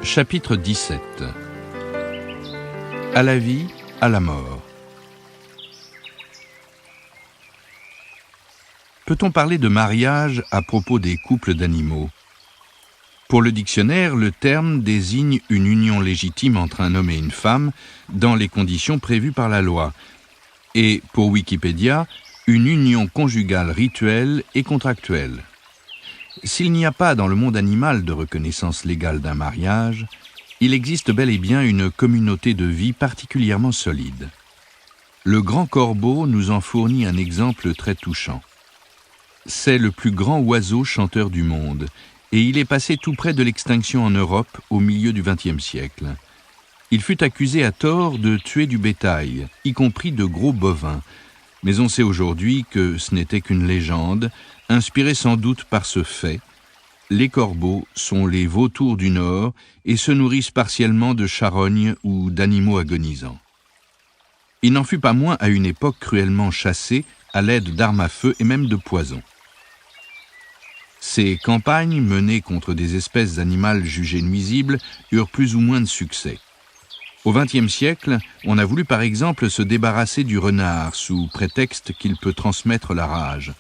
Chapitre 17. À la vie, à la mort. Peut-on parler de mariage à propos des couples d'animaux ? Pour le dictionnaire, le terme désigne une union légitime entre un homme et une femme dans les conditions prévues par la loi. Et pour Wikipédia, une union conjugale rituelle et contractuelle. S'il n'y a pas dans le monde animal de reconnaissance légale d'un mariage, il existe bel et bien une communauté de vie particulièrement solide. Le grand corbeau nous en fournit un exemple très touchant. C'est le plus grand oiseau chanteur du monde, et il est passé tout près de l'extinction en Europe au milieu du XXe siècle. Il fut accusé à tort de tuer du bétail, y compris de gros bovins, mais on sait aujourd'hui que ce n'était qu'une légende, inspirée sans doute par ce fait. Les corbeaux sont les vautours du Nord et se nourrissent partiellement de charognes ou d'animaux agonisants. Il n'en fut pas moins à une époque cruellement chassé à l'aide d'armes à feu et même de poison. Ces campagnes, menées contre des espèces animales jugées nuisibles, eurent plus ou moins de succès. Au XXe siècle, on a voulu par exemple se débarrasser du renard sous prétexte qu'il peut transmettre la rage.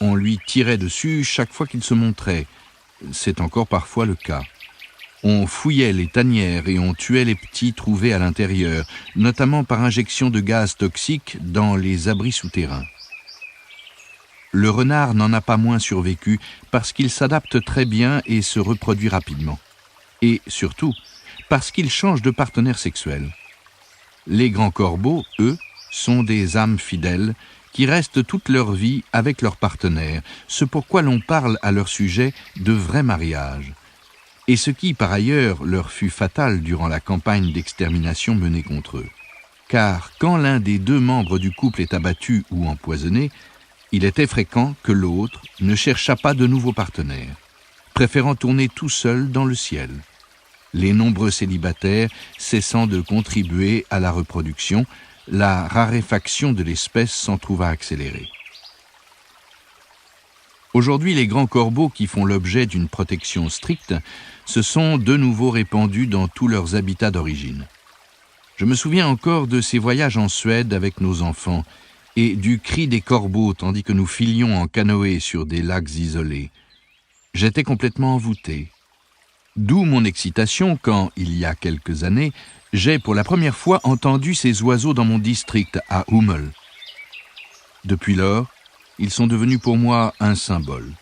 On lui tirait dessus chaque fois qu'il se montrait. C'est encore parfois le cas. On fouillait les tanières et on tuait les petits trouvés à l'intérieur, notamment par injection de gaz toxiques dans les abris souterrains. Le renard n'en a pas moins survécu parce qu'il s'adapte très bien et se reproduit rapidement. Et surtout, parce qu'il change de partenaire sexuel. Les grands corbeaux, eux, sont des âmes fidèles qui restent toute leur vie avec leur partenaire, ce pourquoi l'on parle à leur sujet de vrai mariage. Et ce qui, par ailleurs, leur fut fatal durant la campagne d'extermination menée contre eux. Car quand l'un des deux membres du couple est abattu ou empoisonné, il était fréquent que l'autre ne cherchât pas de nouveaux partenaires, préférant tourner tout seul dans le ciel. Les nombreux célibataires cessant de contribuer à la reproduction, la raréfaction de l'espèce s'en trouva accélérée. Aujourd'hui, les grands corbeaux qui font l'objet d'une protection stricte se sont de nouveau répandus dans tous leurs habitats d'origine. Je me souviens encore de ces voyages en Suède avec nos enfants et du cri des corbeaux tandis que nous filions en canoë sur des lacs isolés. J'étais complètement envoûté. D'où mon excitation quand, il y a quelques années, j'ai pour la première fois entendu ces oiseaux dans mon district, à Hummel. Depuis lors, ils sont devenus pour moi un symbole.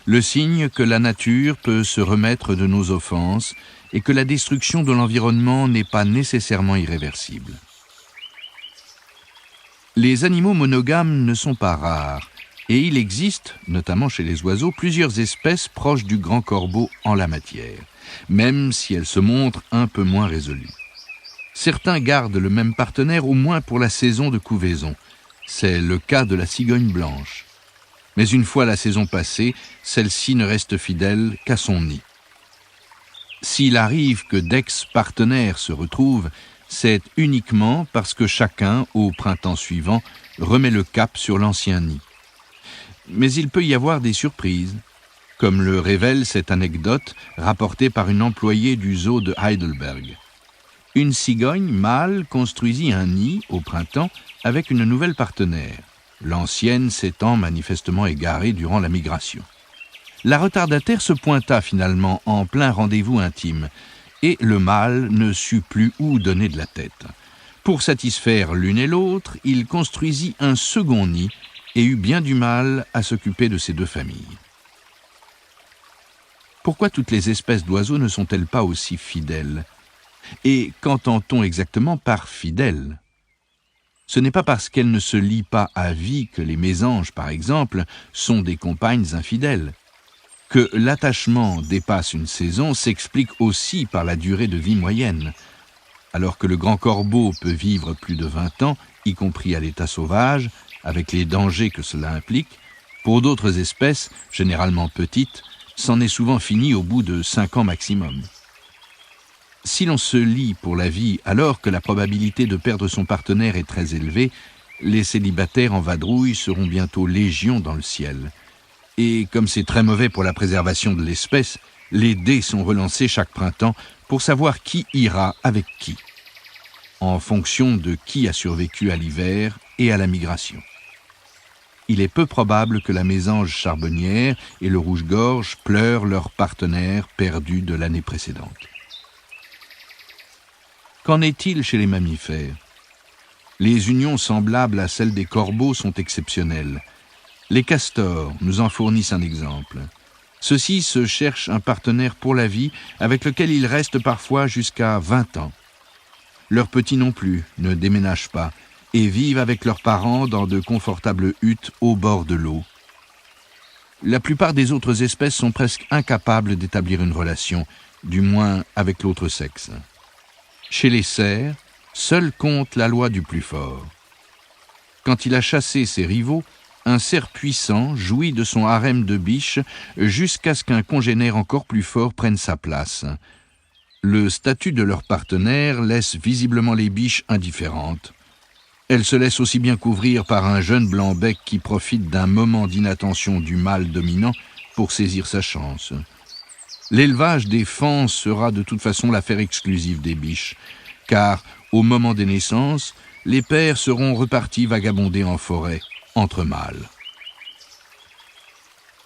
Le signe que la nature peut se remettre de nos offenses et que la destruction de l'environnement n'est pas nécessairement irréversible. Les animaux monogames ne sont pas rares, et il existe, notamment chez les oiseaux, plusieurs espèces proches du grand corbeau en la matière, même si elles se montrent un peu moins résolues. Certains gardent le même partenaire au moins pour la saison de couvaison. C'est le cas de la cigogne blanche. Mais une fois la saison passée, celle-ci ne reste fidèle qu'à son nid. S'il arrive que d'ex-partenaires se retrouvent, c'est uniquement parce que chacun, au printemps suivant, remet le cap sur l'ancien nid. Mais il peut y avoir des surprises, comme le révèle cette anecdote rapportée par une employée du zoo de Heidelberg. Une cigogne mâle construisit un nid au printemps avec une nouvelle partenaire, l'ancienne s'étant manifestement égarée durant la migration. La retardataire se pointa finalement en plein rendez-vous intime, et le mâle ne sut plus où donner de la tête. Pour satisfaire l'une et l'autre, il construisit un second nid et eut bien du mal à s'occuper de ces deux familles. Pourquoi toutes les espèces d'oiseaux ne sont-elles pas aussi fidèles ? Et qu'entend-on exactement par fidèle ? Ce n'est pas parce qu'elles ne se lient pas à vie que les mésanges, par exemple, sont des compagnes infidèles. Que l'attachement dépasse une saison s'explique aussi par la durée de vie moyenne. Alors que le grand corbeau peut vivre plus de 20 ans, y compris à l'état sauvage, avec les dangers que cela implique, pour d'autres espèces, généralement petites, c'en est souvent fini au bout de 5 ans maximum. Si l'on se lie pour la vie alors que la probabilité de perdre son partenaire est très élevée, les célibataires en vadrouille seront bientôt légion dans le ciel. Et comme c'est très mauvais pour la préservation de l'espèce, les dés sont relancés chaque printemps pour savoir qui ira avec qui, en fonction de qui a survécu à l'hiver et à la migration. Il est peu probable que la mésange charbonnière et le rouge-gorge pleurent leur partenaire perdu de l'année précédente. Qu'en est-il chez les mammifères? Les unions semblables à celles des corbeaux sont exceptionnelles. Les castors nous en fournissent un exemple. Ceux-ci se cherchent un partenaire pour la vie avec lequel ils restent parfois jusqu'à 20 ans. Leurs petits non plus ne déménagent pas et vivent avec leurs parents dans de confortables huttes au bord de l'eau. La plupart des autres espèces sont presque incapables d'établir une relation, du moins avec l'autre sexe. Chez les cerfs, seule compte la loi du plus fort. Quand il a chassé ses rivaux, un cerf puissant jouit de son harem de biches jusqu'à ce qu'un congénère encore plus fort prenne sa place. Le statut de leur partenaire laisse visiblement les biches indifférentes. Elles se laissent aussi bien couvrir par un jeune blanc-bec qui profite d'un moment d'inattention du mâle dominant pour saisir sa chance. L'élevage des fans sera de toute façon l'affaire exclusive des biches, car, au moment des naissances, les pères seront repartis vagabonder en forêt, entre mâles.